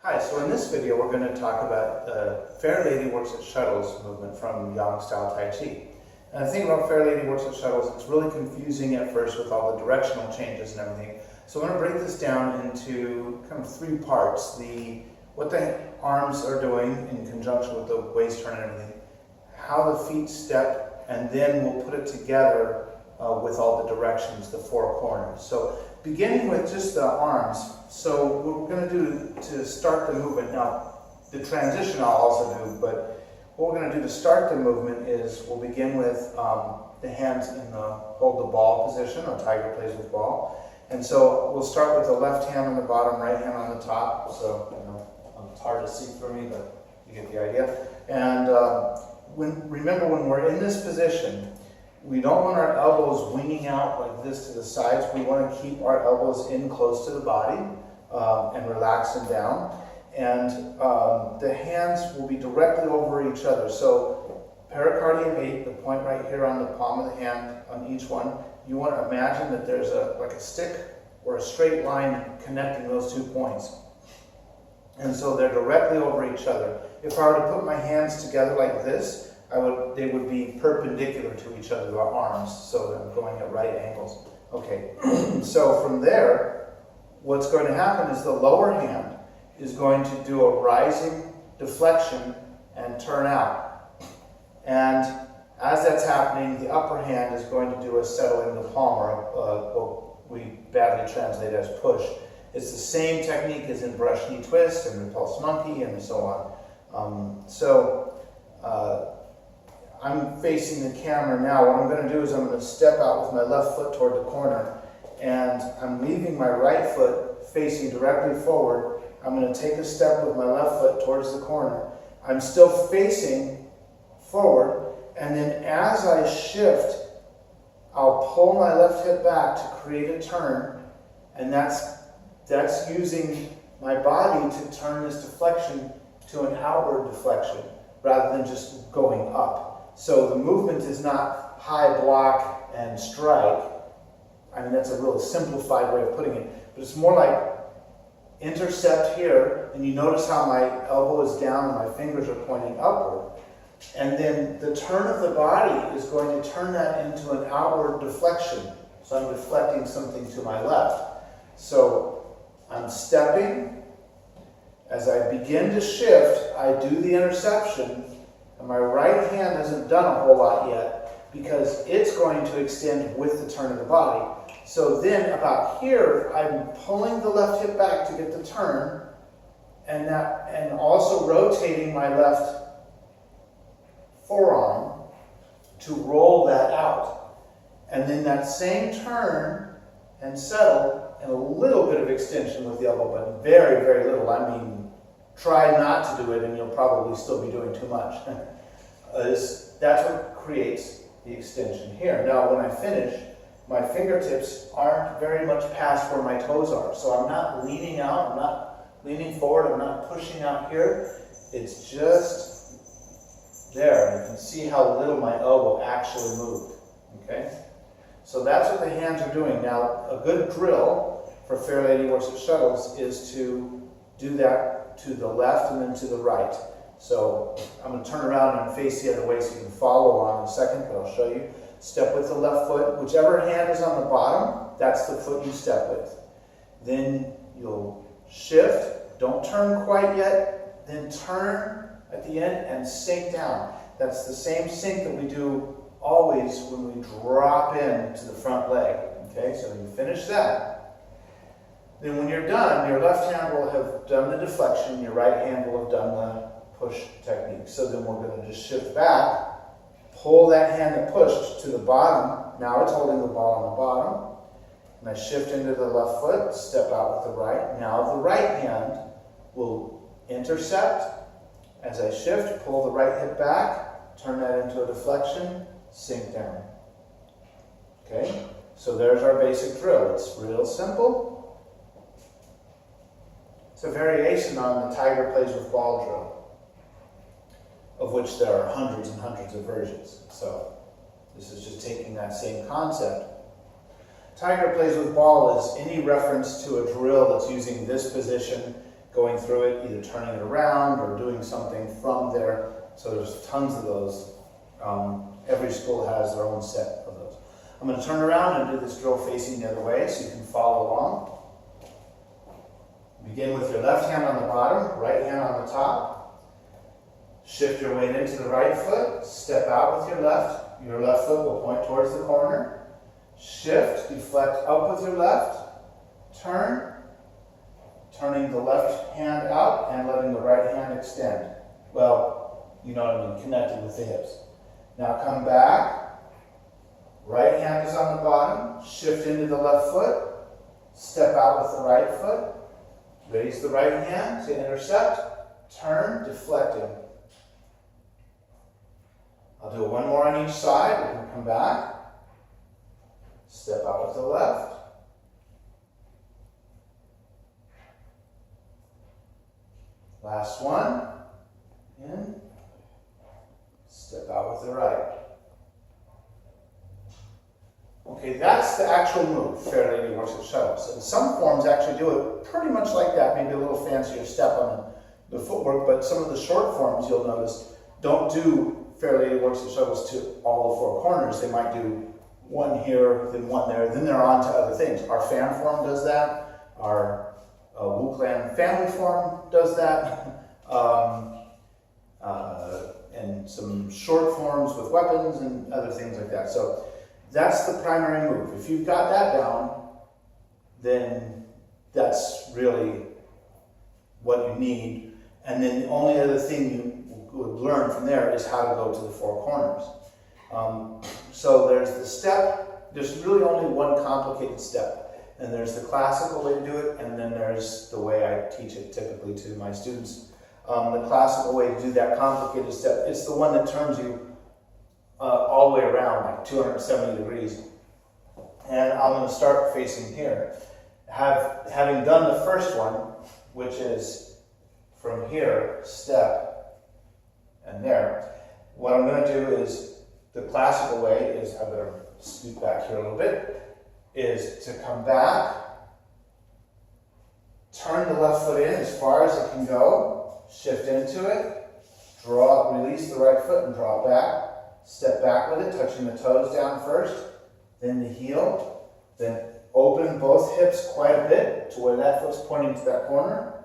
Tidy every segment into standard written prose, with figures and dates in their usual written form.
Hi, so in this video we're going to talk about Fair Lady Works at Shuttles movement from Yang style Tai Chi. And the thing about Fair Lady Works at Shuttles, it's really confusing at first with all the directional changes and everything. So I'm going to break this down into kind of three parts. What the arms are doing in conjunction with the waist turn and everything, how the feet step, and then we'll put it together with all the directions, the four corners. So beginning with just the arms, so what we're going to do to start the movement, now the transition I'll also do, but what we're going to do to start the movement is we'll begin with the hands in the hold the ball position, or tiger plays with ball. And so we'll start with the left hand on the bottom, right hand on the top. So, it's hard to see for me, but you get the idea. And remember, when we're in this position, we don't want our elbows winging out like this to the sides. We want to keep our elbows in close to the body and relax them down. And the hands will be directly over each other. So pericardium 8, the point right here on the palm of the hand on each one, you want to imagine that there's like a stick or a straight line connecting those 2 points. And so they're directly over each other. If I were to put my hands together like this, they would be perpendicular to each other, our arms, so they're going at right angles. Okay, so from there, what's going to happen is the lower hand is going to do a rising deflection and turn out. And as that's happening, the upper hand is going to do a settling the palm, or what we badly translate as push. It's the same technique as in brush knee twist and repulse monkey and so on. I'm facing the camera now. What I'm going to do is I'm going to step out with my left foot toward the corner, and I'm leaving my right foot facing directly forward. I'm going to take a step with my left foot towards the corner. I'm still facing forward, and then as I shift, I'll pull my left hip back to create a turn, and that's using my body to turn this deflection to an outward deflection rather than just going up. So the movement is not high block and strike. I mean, that's a real simplified way of putting it, but it's more like intercept here, and you notice how my elbow is down and my fingers are pointing upward. And then the turn of the body is going to turn that into an outward deflection. So I'm deflecting something to my left. So I'm stepping. As I begin to shift, I do the interception. And my right hand hasn't done a whole lot yet because it's going to extend with the turn of the body. So then about here, I'm pulling the left hip back to get the turn, and also rotating my left forearm to roll that out. And then that same turn and settle, and a little bit of extension with the elbow, but very, very little. I mean, try not to do it and you'll probably still be doing too much. That's what creates the extension here. Now when I finish, my fingertips aren't very much past where my toes are. So I'm not leaning out, I'm not leaning forward, I'm not pushing out here. It's just there. You can see how little my elbow actually moved. Okay? So that's what the hands are doing. Now a good drill for Fair Lady Works at Shuttles is to do that to the left and then to the right. So I'm going to turn around and face the other way so you can follow along in a second, but I'll show you. Step with the left foot. Whichever hand is on the bottom, that's the foot you step with. Then you'll shift. Don't turn quite yet. Then turn at the end and sink down. That's the same sink that we do always when we drop in to the front leg. Okay, so you finish that. Then when you're done, your left hand will have done the deflection, your right hand will have done the push technique. So then we're going to just shift back, pull that hand that pushed to the bottom. Now it's holding the ball on the bottom. And I shift into the left foot, step out with the right. Now the right hand will intercept. As I shift, pull the right hip back, turn that into a deflection, sink down. Okay? So there's our basic drill. It's real simple. It's a variation on the tiger plays with ball drill, of which there are hundreds and hundreds of versions. So this is just taking that same concept. Tiger plays with ball is any reference to a drill that's using this position going through it, either turning it around or doing something from there. So there's tons of those. Every school has their own set of those. I'm going to turn around and do this drill facing the other way so you can follow along. Begin with your left hand on the bottom, right hand on the top. Shift your weight into the right foot, step out with your left. Your left foot will point towards the corner. Shift, deflect up with your left, turn, turning the left hand out and letting the right hand extend. Well, you know what I mean, connected with the hips. Now come back, right hand is on the bottom, shift into the left foot, step out with the right foot, raise the right hand to intercept, turn, deflecting. I'll do one more on each side, we're going to come back, step out with the left, last one, in, step out with the right. Okay, that's the actual move, Fair Lady Works with Shuttles. And some forms actually do it pretty much like that, maybe a little fancier step on the footwork, but some of the short forms, you'll notice, don't do Fair Lady Works with Shuttles to all the four corners. They might do one here, then one there, then they're on to other things. Our fan form does that. Our Wu Clan family form does that. And some short forms with weapons and other things like that. So that's the primary move. If you've got that down, then that's really what you need. And then the only other thing you would learn from there is how to go to the four corners. So there's the step. There's really only one complicated step. And there's the classical way to do it, and then there's the way I teach it typically to my students. The classical way to do that complicated step, it's the one that turns you all the way around, like 270 degrees. And I'm going to start facing here. Having done the first one, which is from here, step, and there, what I'm going to do is, the classical way is, I better scoot back here a little bit, is to come back, turn the left foot in as far as it can go, shift into it, draw, release the right foot and draw it back, step back with it, touching the toes down first, then the heel, then open both hips quite a bit to where that foot's pointing to that corner,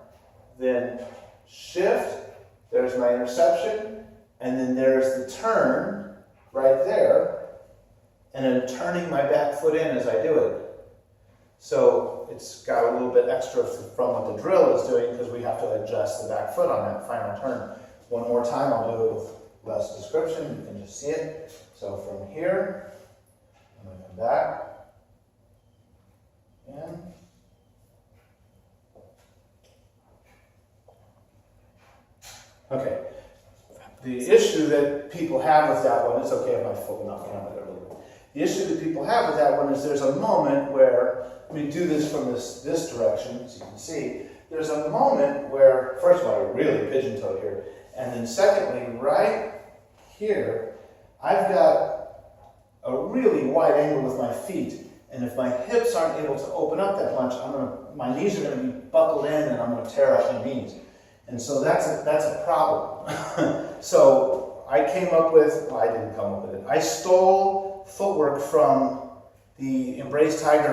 then shift, there's my interception, and then there's the turn right there, and then turning my back foot in as I do it. So it's got a little bit extra from what the drill is doing because we have to adjust the back foot on that final turn. One more time, I'll do it with less description, you can just see it. So from here, I'm going to come back, in, okay. The issue that people have with that one, it's okay if my foot went off camera there a little bit. The issue that people have with that one is there's a moment where, let me do this from this direction, as you can see, there's a moment where, first of all, you're really pigeon-toed here, and then secondly, right here, I've got a really wide angle with my feet, and if my hips aren't able to open up that much, my knees are going to be buckled in and I'm going to tear up my knees. And so that's a problem. So I came up with, well, I didn't come up with it, I stole footwork from the Embrace Tiger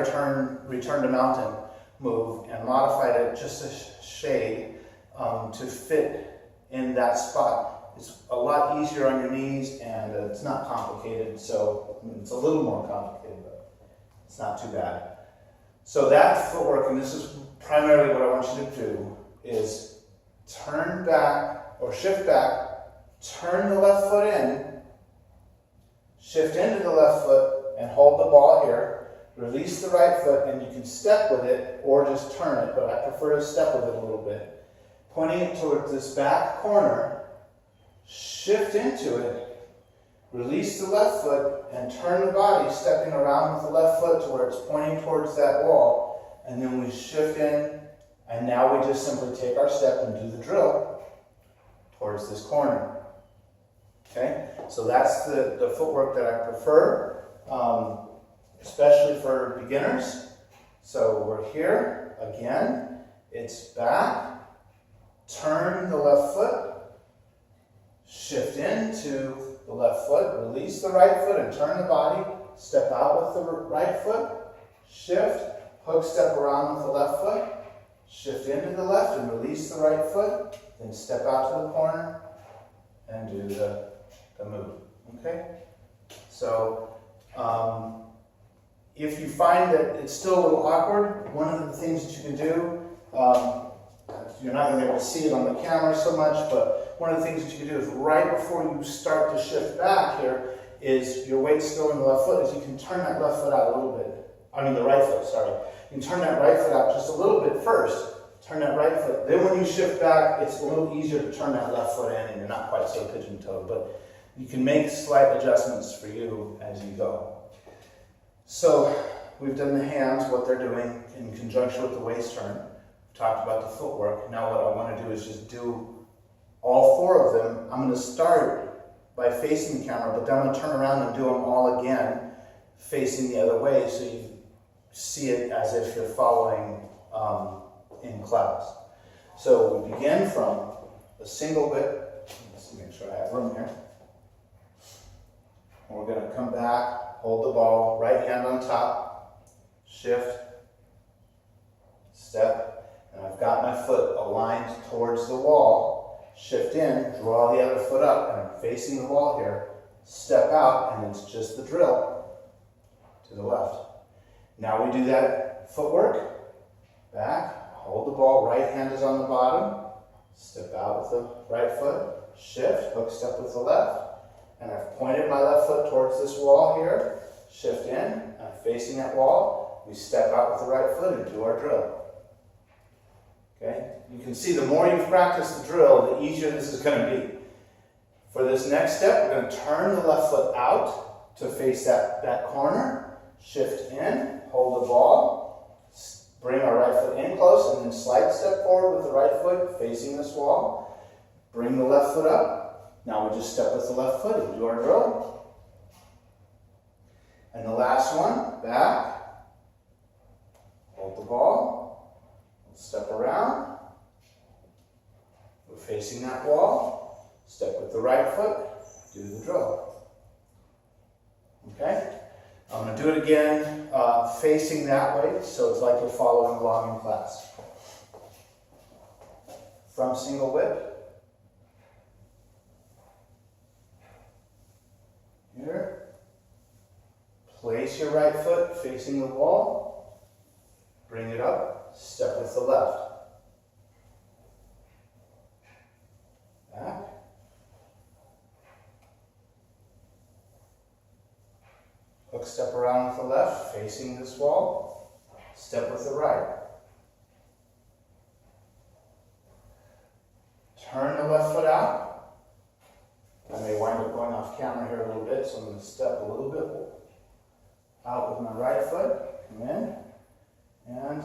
Return to Mountain move and modified it just a shade to fit in that spot. It's a lot easier on your knees and it's not complicated, so I mean, it's a little more complicated, but it's not too bad. So that footwork, and this is primarily what I want you to do, is turn back or shift back, turn the left foot in, shift into the left foot and hold the ball here, release the right foot and you can step with it or just turn it, but I prefer to step with it a little bit. Pointing it towards this back corner, shift into it, release the left foot and turn the body, stepping around with the left foot to where it's pointing towards that wall, and then we shift in, and now we just simply take our step and do the drill towards this corner. Okay, so that's the footwork that I prefer, especially for beginners. So we're here, again, it's back, turn the left foot, shift into the left foot, release the right foot and turn the body, step out with the right foot, shift, hook step around with the left foot, shift into the left and release the right foot, then step out to the corner and do the move, okay? So, if you find that it's still a little awkward, one of the things that you can do, you're not going to be able to see it on the camera so much, but one of the things that you can do is right before you start to shift back here is your weight's still in the left foot, is you can turn that left foot out a little bit. I mean the right foot, sorry. You can turn that right foot out just a little bit first. Turn that right foot. Then when you shift back, it's a little easier to turn that left foot in and you're not quite so pigeon-toed, but you can make slight adjustments for you as you go. So we've done the hands, what they're doing in conjunction with the waist turn. We've talked about the footwork. Now what I want to do is just do all four of them. I'm going to start by facing the camera, but then I'm going to turn around and do them all again, facing the other way, so you see it as if you're following in class. So we begin from a single whip. Let's make sure I have room here. And we're going to come back, hold the ball, right hand on top, shift, step, and I've got my foot aligned towards the wall, shift in, draw the other foot up, and I'm facing the wall here, step out, and it's just the drill to the left. Now we do that footwork, back, hold the ball, right hand is on the bottom, step out with the right foot, shift, hook step with the left, and I've pointed my left foot towards this wall here, shift in, I'm facing that wall, we step out with the right foot and do our drill. Okay? You can see the more you've practiced the drill, the easier this is going to be. For this next step, we're going to turn the left foot out to face that corner, shift in, hold the ball, bring our right foot in close, and then slight step forward with the right foot facing this wall, bring the left foot up. Now we just step with the left foot and do our drill. And the last one, back, hold the ball, step around, we're facing that wall, step with the right foot, do the drill. Okay? I'm going to do it again facing that way, so it's like you're following along in class. From single whip. Here. Place your right foot facing the wall. Bring it up. Step with the left. Back. Hook step around with the left, facing this wall. Step with the right. Turn the left foot out. I may wind up going off camera here a little bit, so I'm going to step a little bit out with my right foot. Come in. And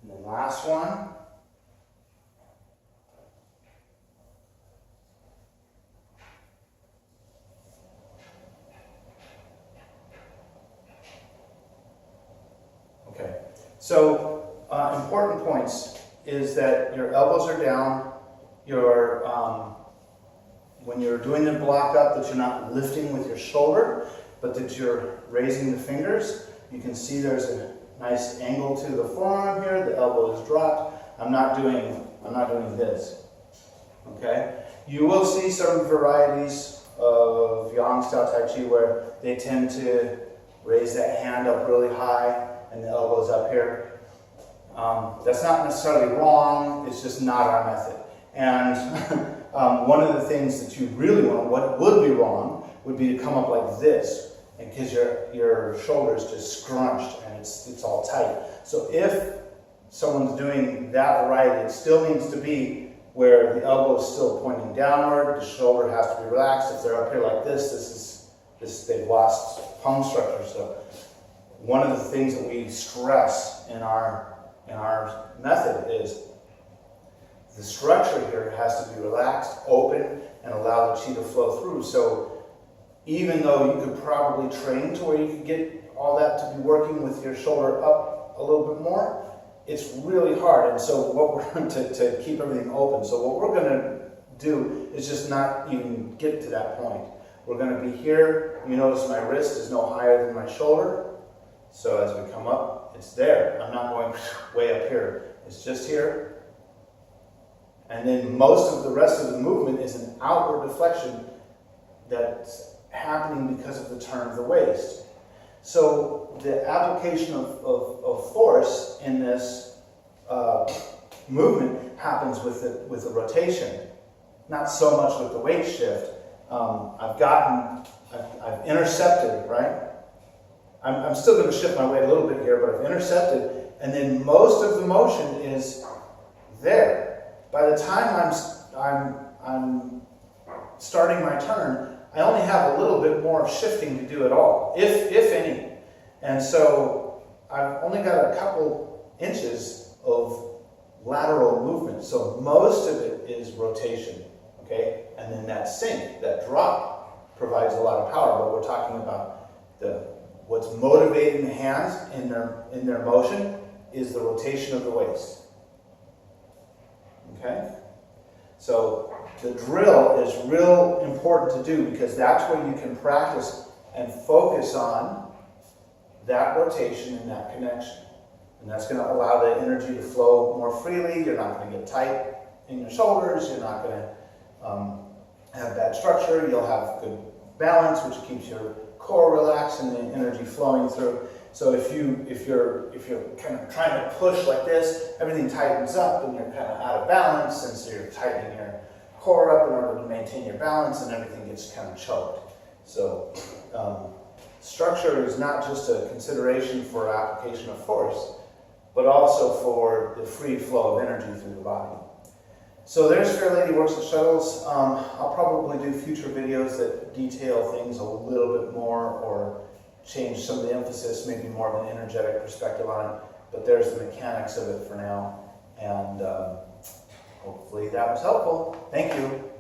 the last one. Okay, so important points is that your elbows are down, when you're doing the block up, that you're not lifting with your shoulder, but that you're raising the fingers. You can see there's a nice angle to the forearm here, the elbow is dropped. I'm not doing this, okay? You will see some varieties of Yang style Tai Chi where they tend to raise that hand up really high and the elbows up here. That's not necessarily wrong, it's just not our method. And one of the things that you really want, what would be wrong, would be to come up like this, because your shoulder's just scrunched and it's all tight. So if someone's doing that variety, it still needs to be where the elbow is still pointing downward, the shoulder has to be relaxed. If they're up here like this, they've lost palm structure. So one of the things that we stress in our method is the structure here has to be relaxed, open, and allow the chi to flow through. So even though you could probably train to where you could get all that to be working with your shoulder up a little bit more, it's really hard. And so what we're going to keep everything open. So what we're going to do is just not even get to that point. We're going to be here. You notice my wrist is no higher than my shoulder. So as we come up, it's there. I'm not going way up here. It's just here. And then most of the rest of the movement is an outward deflection that's happening because of the turn of the waist. So the application of force in this movement happens with the rotation, not so much with the weight shift. I've intercepted, right? I'm still going to shift my weight a little bit here, but I've intercepted, and then most of the motion is there. By the time I'm starting my turn, I only have a little bit more shifting to do at all, if any. And so I've only got a couple inches of lateral movement. So most of it is rotation, okay? And then that sink, that drop, provides a lot of power. But we're talking about what's motivating the hands in their motion is the rotation of the waist. Okay? So the drill is real important to do because that's where you can practice and focus on that rotation and that connection. And that's going to allow the energy to flow more freely. You're not going to get tight in your shoulders. You're not going to have bad structure. You'll have good balance, which keeps your core relaxed and the energy flowing through. So if you're kind of trying to push like this, everything tightens up and you're kind of out of balance, and so you're tightening your core up in order to maintain your balance, and everything gets kind of choked. So structure is not just a consideration for application of force, but also for the free flow of energy through the body. So there's Fair Lady Works at Shuttles. I'll probably do future videos that detail things a little bit more or change some of the emphasis, maybe more of an energetic perspective on it. But there's the mechanics of it for now. And hopefully that was helpful. Thank you.